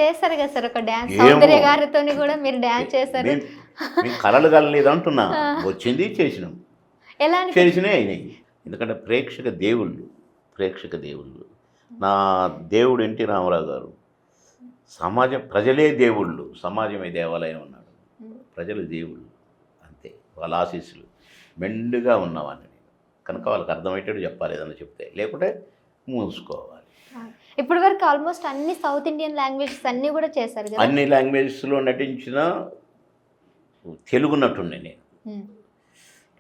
చేస్తారు కదా సార్ ఒక డాన్స్, ఏమో సౌందర్య గారితోని కూడా మీరు డాన్స్ చేశారు. మేము కలలు కలలేదు అంటున్నా, వచ్చింది చేసినాం, ఎలా చేసినే అయినాయి. ఎందుకంటే ప్రేక్షక దేవుళ్ళు నా దేవుడు ఎన్టీ రామారావు గారు. సమాజం ప్రజలే దేవుళ్ళు, సమాజమే దేవాలయం అన్నాడు. ప్రజలు దేవుళ్ళు అంతే, వాళ్ళ ఆశీస్సులు మెండుగా ఉన్నవాడిని కనుక వాళ్ళకి అర్థమయ్యేటట్టు చెప్పాలి, ఏదన్నా చెప్తే, లేకుంటే మూసుకోవాలి. ఇప్పటి వరకు ఆల్మోస్ట్ అన్ని సౌత్ ఇండియన్ లాంగ్వేజెస్ అన్నీ కూడా చేశారు కదా. అన్ని లాంగ్వేజెస్లో నటించిన తెలుగు నటుండే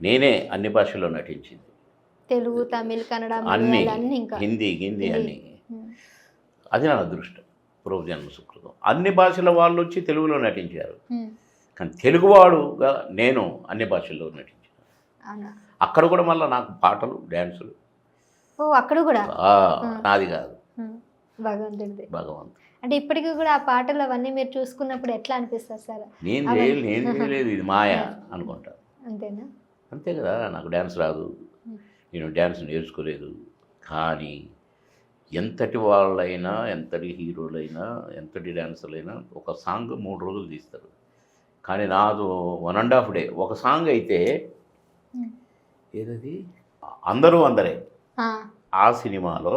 నేనే అన్ని భాషల్లో నటించింది. తెలుగు, తమిళ్, కన్నడ, అన్ని, అన్ని ఇంకా హిందీ అన్ని. అది నా అదృష్టం, పూర్వజన్మ సుకృతం. అన్ని భాషల వాళ్ళు వచ్చి తెలుగులో నటించారు, కానీ తెలుగువాడుగా నేను అన్ని భాషల్లో నటించాను. అక్కడ కూడా మళ్ళీ నాకు పాటలు, డ్యాన్సులు. అక్కడ కూడా నాది కాదు, భగవంతుడిది. భగవంతుడు. అంటే ఇప్పటికీ కూడా ఆ పాటలు అవన్నీ మీరు చూసుకున్నప్పుడు ఎట్లా అనిపిస్తుంది సార్? నేను చేయలేదు, ఇది మాయ అనుకుంటా. అంతేనా? అంతే కదా. నాకు డ్యాన్స్ రాదు, నేను డ్యాన్స్ నేర్చుకోలేదు. కానీ ఎంతటి వాళ్ళైనా, ఎంతటి హీరోలైనా, ఎంతటి డ్యాన్సర్లైనా ఒక సాంగ్ 3 రోజులు తీస్తారు. కానీ నాదు 1.5 డే. ఒక సాంగ్ అయితే ఏదది అందరూ అందరే, ఆ సినిమాలో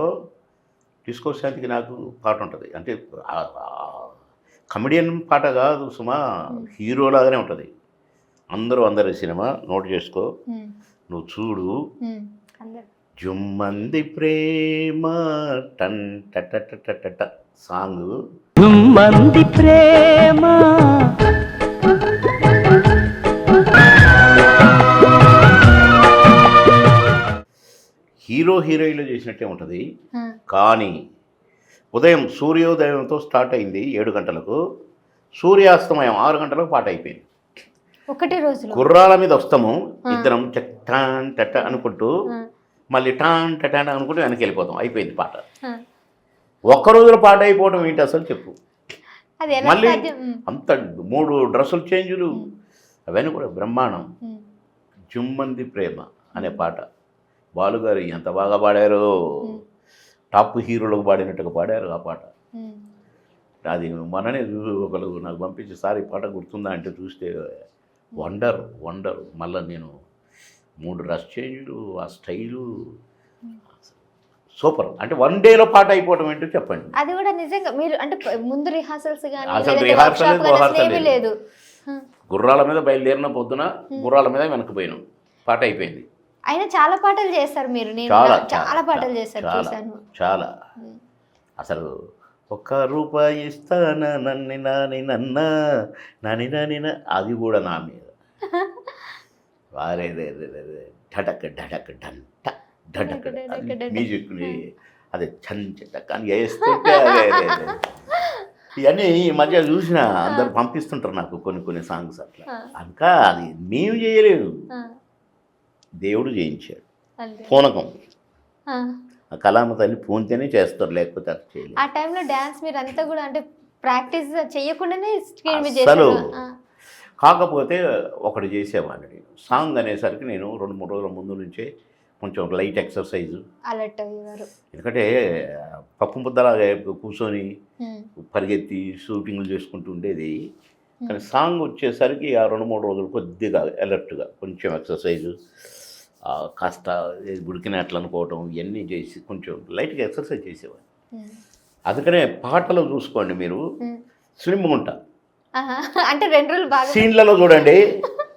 డిస్కో శాంతికి నాకు పాట ఉంటుంది. అంటే కమెడియన్ పాట కాదు సుమా, హీరోలాగానే ఉంటుంది. అందరూ అందరి సినిమా నోట్ చేసుకో, నువ్వు చూడు. జుమ్మంది ప్రేమ టన్ టట సాంగ్, జుమ్మంది ప్రేమ హీరో హీరోయిన్లు చేసినట్టే ఉంటుంది. కానీ ఉదయం సూర్యోదయంతో స్టార్ట్ అయింది 7 గంటలకు, సూర్యాస్తమయం 6 గంటలకు పాట అయిపోయింది. ఒకటి రోజు గుర్రాల మీద వస్తాము ఇద్దరం, టాన్ టట అనుకుంటూ, మళ్ళీ టాన్ టట అనుకుంటూ వెనక్కి వెళ్ళిపోతాం, అయిపోయింది పాట. ఒక్క రోజులో పాట అయిపోవడం ఏంటి అసలు చెప్పు? మళ్ళీ అంత 3 డ్రెస్సులు చేంజులు, అవన్నీ కూడా బ్రహ్మాండం. జుమ్మంది ప్రేమ అనే పాట బాలుగారు ఎంత బాగా పాడారో, టాప్ హీరోలకు పాడినట్టుగా పాడారు ఆ పాట. అది మననే ఒకరు నాకు పంపించి, సార్ ఈ పాట గుర్తుందా అంటే చూస్తే వండర్. మళ్ళీ నేను 3 డ్రెస్ చేంజ్లు, ఆ స్టైలు సూపర్. అంటే 1 డేలో పాట అయిపోవడం ఏంటో చెప్పండి. అది కూడా నిజంగా మీరు అంటే ముందు రిహార్సల్స్ లేదు, గుర్రాల మీద బయలుదేరిన పొద్దున గుర్రాల మీద వెనక్కి పోయినాం, పాట అయిపోయింది. అయినా చాలా పాటలు చేస్తారు మీరు, నేను చాలా పాటలు చేశారు, చూశాను. చాలా అసలు ₹1 ఇస్తానా నన్ను నాని అది కూడా నా మీద వారే ఢడక్ ఢంట ఢడక్ మ్యూజిక్ని అదే చంచట కానీ వేస్తుంటే ఇవన్నీ ఈ మధ్య చూసిన అందరు పంపిస్తుంటారు నాకు కొన్ని సాంగ్స్ అట్లా. ఇంకా అది మేము చేయలేదు, దేవుడు చేయించాడు. పూనకం, కళామ తల్లి పూనితేనే చేస్తారు, లేకపోతే అది చేయలేదు. ఆ టైంలో డ్యాన్స్ మీరు అంతా కూడా అంటే ప్రాక్టీస్ చేయకుండానే అసలు. కాకపోతే ఒకటి చేసేవాడిని నేను, సాంగ్ అనేసరికి నేను 2-3 రోజుల ముందు నుంచే కొంచెం లైట్ ఎక్సర్సైజు అలర్ట్ అయ్యేవారు. ఎందుకంటే పప్పు ముద్దలాగా కూర్చొని పరిగెత్తి షూటింగ్లు చేసుకుంటూ ఉండేది. కానీ సాంగ్ వచ్చేసరికి ఆ 2-3 రోజులు కొద్దిగా అలర్ట్గా కొంచెం ఎక్సర్సైజు, కాస్త ఉడికినట్లు అనుకోవటం, ఇవన్నీ చేసి కొంచెం లైట్గా ఎక్సర్సైజ్ చేసేవాడిని. అందుకనే పాటలు చూసుకోండి మీరు, స్లిమ్ ఉంటా. అంటే 2 రోజులు బాగా సీన్లలో చూడండి,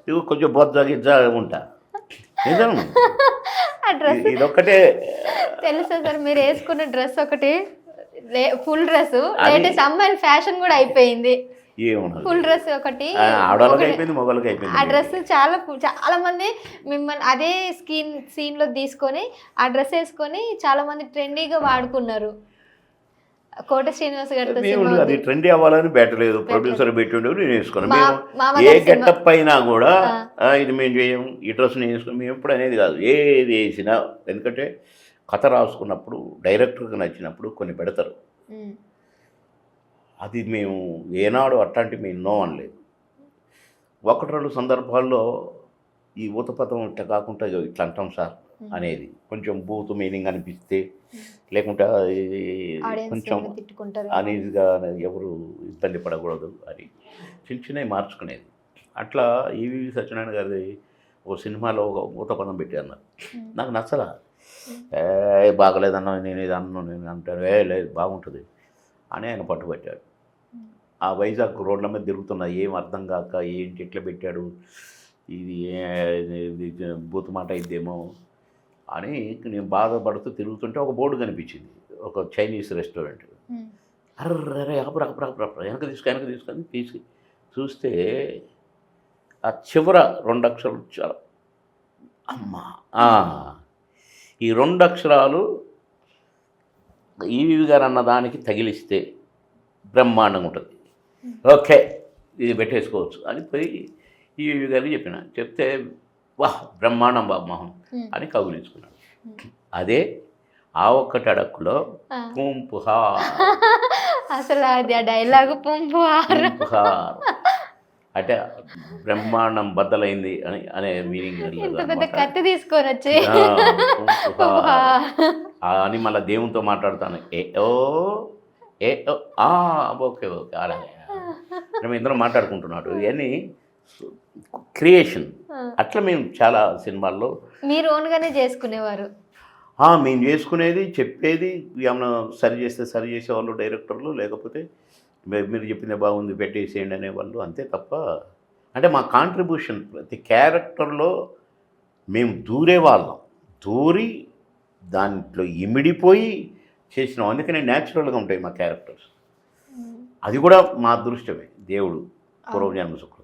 ఇవి కొంచెం బొద్ద గిజ్జ ఉంటా. నిజం, ఇదొక్కటే తెలుసా సార్, మీరు వేసుకున్న డ్రెస్ ఒకటి ఫుల్ డ్రెస్, లేటెస్ట్ అమ్మాయిల ఫ్యాషన్ కూడా అయిపోయింది. ఫుల్ డ్రెస్ ఒకటి ఆ డ్రెస్ చాలా మంది మిమ్మల్ని అదే సీన్ లో తీసుకొని ఆ డ్రెస్ వేసుకొని చాలా మంది ట్రెండీగా వాడుకున్నారు. కోట శ్రీనివాస్ గారితో అది ట్రెండీ అవ్వాలని పెట్టలేదు, ప్రొడ్యూసర్ పెట్టిండు, నేను వేసుకున్నాను. ఏ గెటప్ అయినా కూడా ఇది మేము చేయం, ఈ డ్రెస్ నేను వేసుకున్నాం, మేము ఎప్పుడు అనేది కాదు, ఏది వేసినా. ఎందుకంటే కథ రాసుకున్నప్పుడు డైరెక్టర్కి నచ్చినప్పుడు కొన్ని పెడతారు, అది మేము ఏనాడు అట్లాంటివి మేము నో అనలేదు. 1-2 సందర్భాల్లో ఈ ఊతపదం ఇట్లా కాకుండా ఇట్లా అంటాం సార్, అనేది కొంచెం బూత్ మీనింగ్ అనిపిస్తే, లేకుంటే కొంచెం తిట్టుకుంటారు అనీజీగా ఎవరు ఇబ్బంది పడకూడదు అని చిన్న చిన్నవి మార్చుకునేది. అట్లా ఈవి సత్యనారాయణ గారి ఓ సినిమాలో ఒక ఊత పదం పెట్టి అన్నారు, నాకు నచ్చలా. బాగలేదన్నా నేను ఇది అన్నాను, నేను అంటాను లేదు బాగుంటుంది అని ఆయన పట్టుబట్టాడు. ఆ వైజాగ్ రోడ్ల మీద తిరుగుతున్నా ఏం అర్థం కాక ఏంటి ఎట్లా పెట్టాడు, ఇది బూత్ మాట ఇద్దేమో అని నేను బాధపడుతూ తిరుగుతుంటే ఒక బోర్డు కనిపించింది, ఒక చైనీస్ రెస్టారెంట్. అర్రే వెనక తీసుకొని తీసి చూస్తే ఆ చివర 2 అక్షరాలు చాలా అమ్మా, ఈ 2 అక్షరాలు ఈవి గారు అన్న దానికి తగిలిస్తే బ్రహ్మాండంగా ఉంటుంది, ఓకే ఇది పెట్టేసుకోవచ్చు అని పోయి ఈవి గారికి చెప్పిన. చెప్తే వాహ్ బ్రహ్మాండం బాబు మోహన్ అని కౌగిలించుకున్నాడు. అదే ఆ ఒక్కటి అడక్కులో పుంపుహార్, అసలు అది ఆ డైలాగు పుంపుహార్ అంటే బ్రహ్మాండం బద్దలైంది అని అనే మీనింగ్ ఇంత పెద్ద కత్తి తీసుకొని వచ్చి అని మళ్ళీ దేవునితో మాట్లాడుతాను, ఓకే ఓకే అలాగే మేము ఇద్దరం మాట్లాడుకుంటున్నాడు. ఇవన్నీ క్రియేషన్. అట్లా మేము చాలా సినిమాల్లో మీరు ఓన్గానే చేసుకునేవారు. మేము చేసుకునేది, చెప్పేది, ఏమైనా సరి చేస్తే సరి చేసేవాళ్ళు డైరెక్టర్లు, లేకపోతే మీరు చెప్పిందే బాగుంది పెట్టేసేయండి అనేవాళ్ళు, అంతే తప్ప. అంటే మా కాంట్రిబ్యూషన్ ప్రతి క్యారెక్టర్లో మేము దూరేవాళ్ళం, దూరి దాంట్లో ఇమిడిపోయి చేసినాం. అందుకనే న్యాచురల్గా ఉంటాయి మా క్యారెక్టర్స్. అది కూడా మా అదృష్టమే, దేవుడు పూర్వజన్మ సుకృతం.